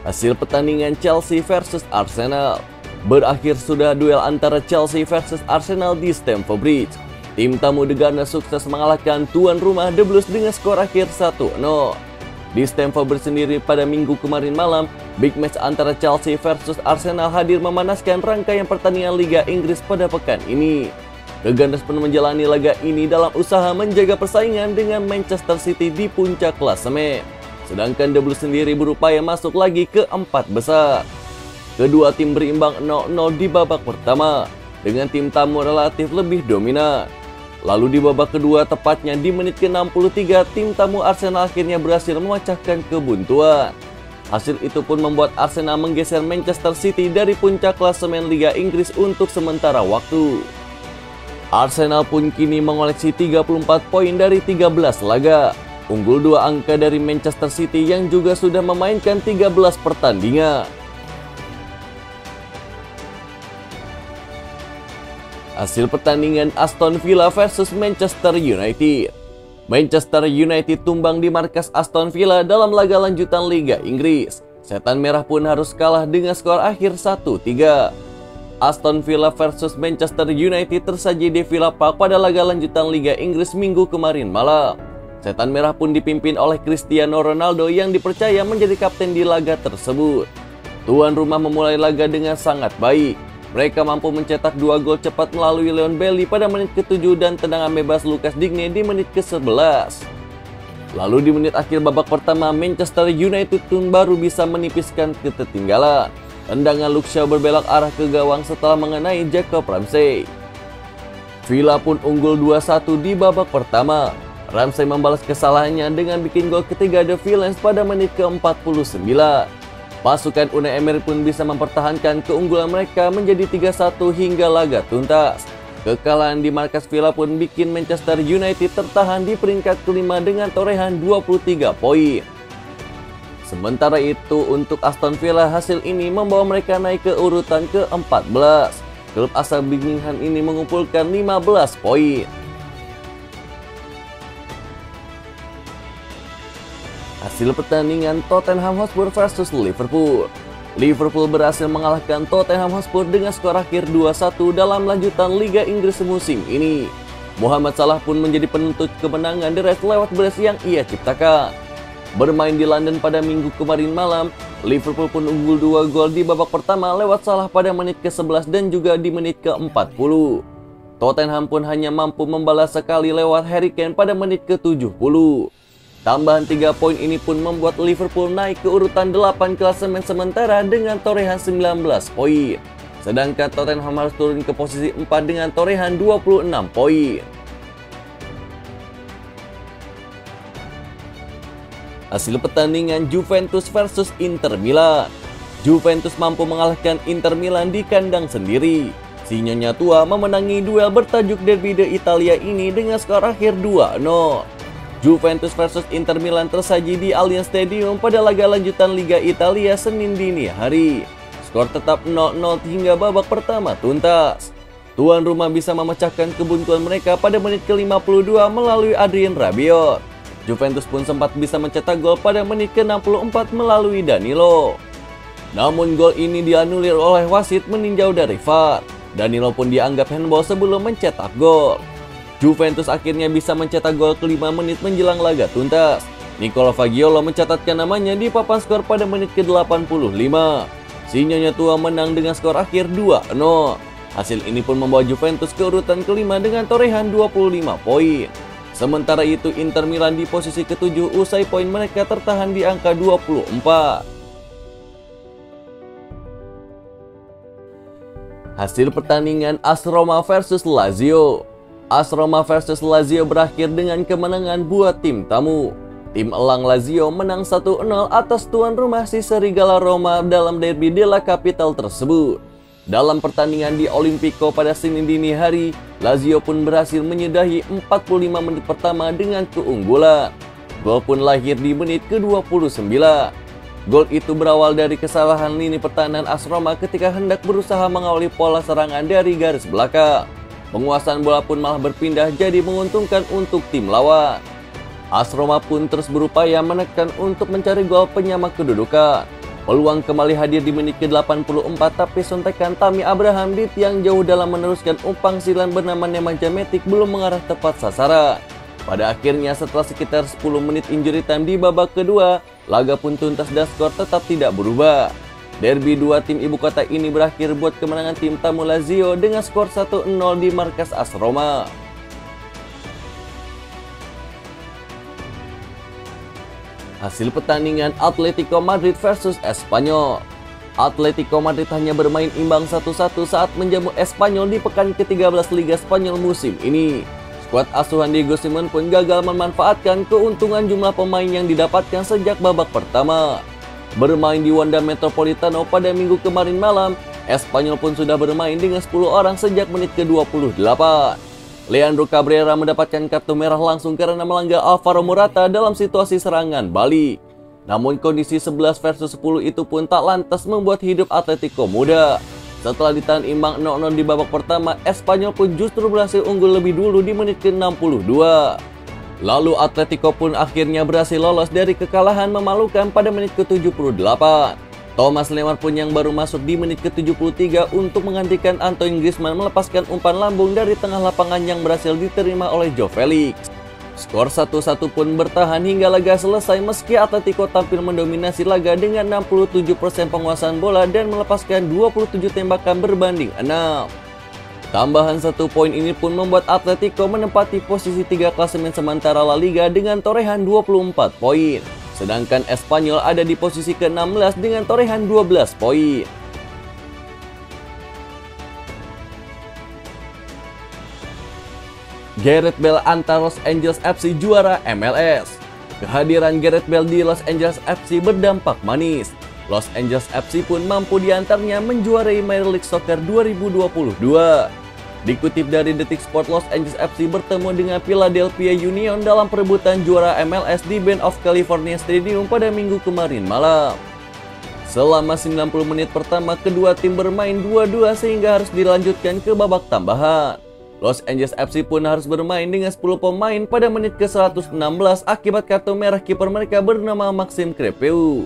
Hasil pertandingan Chelsea versus Arsenal. Berakhir sudah duel antara Chelsea versus Arsenal di Stamford Bridge. Tim tamu The Gunners sukses mengalahkan tuan rumah The Blues dengan skor akhir 1-0. Di Stamford Bridge sendiri pada minggu kemarin malam, big match antara Chelsea versus Arsenal hadir memanaskan rangkaian pertandingan Liga Inggris pada pekan ini. The Gunners pun menjalani laga ini dalam usaha menjaga persaingan dengan Manchester City di puncak klasemen. Sedangkan The Blues sendiri berupaya masuk lagi ke 4 besar. Kedua tim berimbang 0-0 di babak pertama, dengan tim tamu relatif lebih dominan. Lalu di babak kedua, tepatnya di menit ke-63, tim tamu Arsenal akhirnya berhasil memecahkan kebuntuan. Hasil itu pun membuat Arsenal menggeser Manchester City dari puncak klasemen Liga Inggris untuk sementara waktu. Arsenal pun kini mengoleksi 34 poin dari 13 laga. Unggul 2 angka dari Manchester City yang juga sudah memainkan 13 pertandingan. Hasil pertandingan Aston Villa versus Manchester United. Manchester United tumbang di markas Aston Villa dalam laga lanjutan Liga Inggris. Setan Merah pun harus kalah dengan skor akhir 1-3. Aston Villa versus Manchester United tersaji di Villa Park pada laga lanjutan Liga Inggris minggu kemarin malam. Setan Merah pun dipimpin oleh Cristiano Ronaldo yang dipercaya menjadi kapten di laga tersebut. Tuan rumah memulai laga dengan sangat baik. Mereka mampu mencetak 2 gol cepat melalui Leon Bailey pada menit ke-7 dan tendangan bebas Lucas Digne di menit ke-11. Lalu di menit akhir babak pertama, Manchester United pun baru bisa menipiskan ketertinggalan. Tendangan Luke Shaw berbelok arah ke gawang setelah mengenai Jacob Ramsey. Villa pun unggul 2-1 di babak pertama. Ramsey membalas kesalahannya dengan bikin gol ketiga The Villains pada menit ke-49. Pasukan Unai Emery pun bisa mempertahankan keunggulan mereka menjadi 3-1 hingga laga tuntas. Kekalahan di markas Villa pun bikin Manchester United tertahan di peringkat kelima dengan torehan 23 poin. Sementara itu untuk Aston Villa, hasil ini membawa mereka naik ke urutan ke-14. Klub asal Birmingham ini mengumpulkan 15 poin. Hasil pertandingan Tottenham Hotspur versus Liverpool. Liverpool berhasil mengalahkan Tottenham Hotspur dengan skor akhir 2-1 dalam lanjutan Liga Inggris musim ini. Mohamed Salah pun menjadi penuntut kemenangan The Reds lewat brace yang ia ciptakan. Bermain di London pada minggu kemarin malam, Liverpool pun unggul 2 gol di babak pertama lewat Salah pada menit ke-11 dan juga di menit ke-40. Tottenham pun hanya mampu membalas sekali lewat Harry Kane pada menit ke-70. Tambahan 3 poin ini pun membuat Liverpool naik ke urutan 8 klasemen sementara dengan torehan 19 poin. Sedangkan Tottenham harus turun ke posisi 4 dengan torehan 26 poin. Hasil pertandingan Juventus versus Inter Milan. Juventus mampu mengalahkan Inter Milan di kandang sendiri. Si Nyonya Tua memenangi duel bertajuk Derby d'Italia ini dengan skor akhir 2-0. Juventus versus Inter Milan tersaji di Allianz Stadium pada laga lanjutan Liga Italia Senin dini hari. Skor tetap 0-0 hingga babak pertama tuntas. Tuan rumah bisa memecahkan kebuntuan mereka pada menit ke-52 melalui Adrien Rabiot. Juventus pun sempat bisa mencetak gol pada menit ke-64 melalui Danilo. Namun gol ini dianulir oleh wasit meninjau dari VAR. Danilo pun dianggap handball sebelum mencetak gol. Juventus akhirnya bisa mencetak gol ke-5 menit menjelang laga tuntas. Nicolo Fagiolo mencatatkan namanya di papan skor pada menit ke-85. Si Nyonya Tua menang dengan skor akhir 2-0. Hasil ini pun membawa Juventus ke urutan kelima dengan torehan 25 poin. Sementara itu Inter Milan di posisi ke-7 usai poin mereka tertahan di angka 24. Hasil pertandingan AS Roma versus Lazio. AS Roma versus Lazio berakhir dengan kemenangan buat tim tamu. Tim elang Lazio menang 1-0 atas tuan rumah si Serigala Roma dalam derby della Capitale tersebut. Dalam pertandingan di Olimpico pada Senin dini hari, Lazio pun berhasil menyudahi 45 menit pertama dengan keunggulan. Gol pun lahir di menit ke-29. Gol itu berawal dari kesalahan lini pertahanan AS Roma ketika hendak berusaha mengawali pola serangan dari garis belakang. Penguasaan bola pun malah berpindah jadi menguntungkan untuk tim lawan. AS Roma pun terus berupaya menekan untuk mencari gol penyama kedudukan. Peluang kembali hadir di menit ke-84, tapi sontekan Tammy Abraham di tiang jauh dalam meneruskan umpan silang bernama Nemanja Matic belum mengarah tepat sasaran. Pada akhirnya setelah sekitar 10 menit injury time di babak kedua, laga pun tuntas dan skor tetap tidak berubah. Derby dua tim ibu kota ini berakhir buat kemenangan tim tamu Lazio dengan skor 1-0 di markas AS Roma. Hasil pertandingan Atletico Madrid versus Espanyol. Atletico Madrid hanya bermain imbang 1-1 saat menjamu Espanyol di pekan ke-13 Liga Spanyol musim ini. Skuad asuhan Diego Simeone pun gagal memanfaatkan keuntungan jumlah pemain yang didapatkan sejak babak pertama. Bermain di Wanda Metropolitano pada minggu kemarin malam, Espanyol pun sudah bermain dengan 10 orang sejak menit ke-28. Leandro Cabrera mendapatkan kartu merah langsung karena melanggar Alvaro Morata dalam situasi serangan balik. Namun kondisi 11 versus 10 itu pun tak lantas membuat hidup Atletico mudah. Setelah ditahan imbang 0-0 di babak pertama, Espanyol pun justru berhasil unggul lebih dulu di menit ke-62. Lalu Atletico pun akhirnya berhasil lolos dari kekalahan memalukan pada menit ke-78. Thomas Lemar pun yang baru masuk di menit ke-73 untuk menggantikan Antoine Griezmann melepaskan umpan lambung dari tengah lapangan yang berhasil diterima oleh Joao Felix. Skor 1-1 pun bertahan hingga laga selesai meski Atletico tampil mendominasi laga dengan 67% penguasaan bola dan melepaskan 27 tembakan berbanding 6. Tambahan 1 poin ini pun membuat Atletico menempati posisi 3 klasemen sementara La Liga dengan torehan 24 poin. Sedangkan Espanyol ada di posisi ke-16 dengan torehan 12 poin. Gareth Bale antar Los Angeles FC juara MLS. Kehadiran Gareth Bale di Los Angeles FC berdampak manis. Los Angeles FC pun mampu diantarnya menjuarai Major League Soccer 2022. Dikutip dari Detik Sport, Los Angeles FC bertemu dengan Philadelphia Union dalam perebutan juara MLS di Bank of California Stadium pada minggu kemarin malam. Selama 90 menit pertama, kedua tim bermain 2-2 sehingga harus dilanjutkan ke babak tambahan. Los Angeles FC pun harus bermain dengan 10 pemain pada menit ke-116 akibat kartu merah kiper mereka bernama Maxim Crepeu.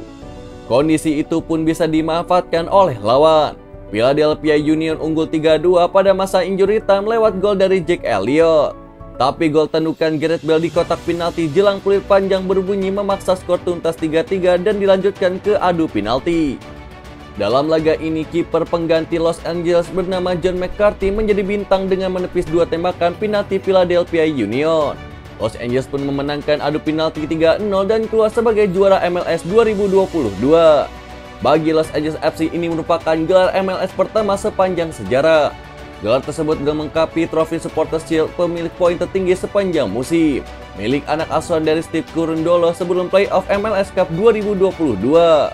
Kondisi itu pun bisa dimanfaatkan oleh lawan. Philadelphia Union unggul 3-2 pada masa injury time lewat gol dari Jack Elliott. Tapi gol tendukan Gareth Bale di kotak penalti jelang peluit panjang berbunyi memaksa skor tuntas 3-3 dan dilanjutkan ke adu penalti. Dalam laga ini, kiper pengganti Los Angeles bernama John McCarthy menjadi bintang dengan menepis 2 tembakan penalti Philadelphia Union. Los Angeles pun memenangkan adu penalti 3-0 dan keluar sebagai juara MLS 2022. Bagi Los Angeles FC ini merupakan gelar MLS pertama sepanjang sejarah. Gelar tersebut melengkapi trofi Supporters Shield, pemilik poin tertinggi sepanjang musim, milik anak asuhan dari Steve Kurundolo sebelum playoff MLS Cup 2022.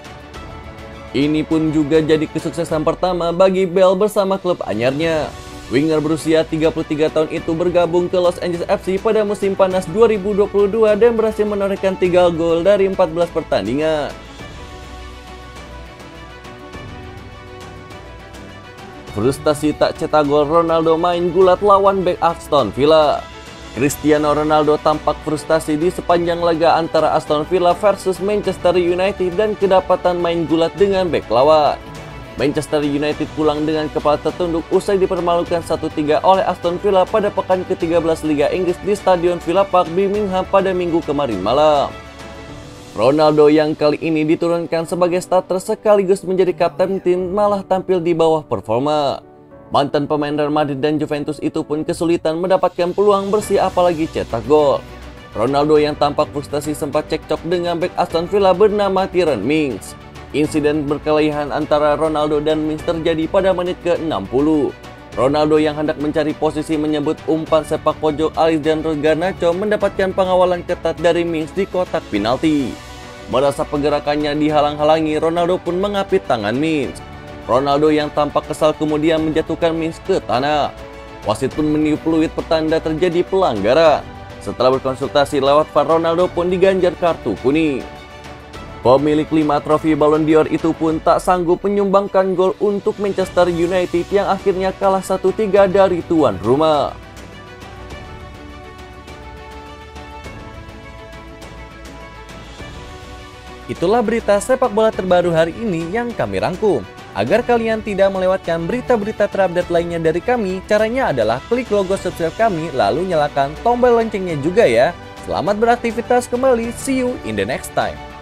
Ini pun juga jadi kesuksesan pertama bagi Bale bersama klub anyarnya. Winger berusia 33 tahun itu bergabung ke Los Angeles FC pada musim panas 2022 dan berhasil menorehkan 3 gol dari 14 pertandingan. Frustasi tak cetak gol, Ronaldo main gulat lawan bek Aston Villa. Cristiano Ronaldo tampak frustasi di sepanjang laga antara Aston Villa versus Manchester United dan kedapatan main gulat dengan bek lawan. Manchester United pulang dengan kepala tertunduk usai dipermalukan 1-3 oleh Aston Villa pada pekan ke-13 Liga Inggris di Stadion Villa Park, Birmingham pada minggu kemarin malam. Ronaldo yang kali ini diturunkan sebagai starter sekaligus menjadi kapten tim malah tampil di bawah performa. Mantan pemain Real Madrid dan Juventus itu pun kesulitan mendapatkan peluang bersih apalagi cetak gol. Ronaldo yang tampak frustasi sempat cekcok dengan bek Aston Villa bernama Tyrone Mings. Insiden berkelahian antara Ronaldo dan Mings terjadi pada menit ke-60. Ronaldo yang hendak mencari posisi menyebut umpan sepak pojok Alejandro Garnacho mendapatkan pengawalan ketat dari Mings di kotak penalti. Merasa pergerakannya dihalang-halangi, Ronaldo pun mengapit tangan Mings. Ronaldo yang tampak kesal kemudian menjatuhkan Mings ke tanah. Wasit pun meniup peluit petanda terjadi pelanggaran. Setelah berkonsultasi lewat VAR, Ronaldo pun diganjar kartu kuning. Pemilik 5 trofi Ballon d'Or itu pun tak sanggup menyumbangkan gol untuk Manchester United yang akhirnya kalah 1-3 dari tuan rumah. Itulah berita sepak bola terbaru hari ini yang kami rangkum. Agar kalian tidak melewatkan berita-berita terupdate lainnya dari kami, caranya adalah klik logo subscribe kami lalu nyalakan tombol loncengnya juga ya. Selamat beraktivitas kembali, see you in the next time.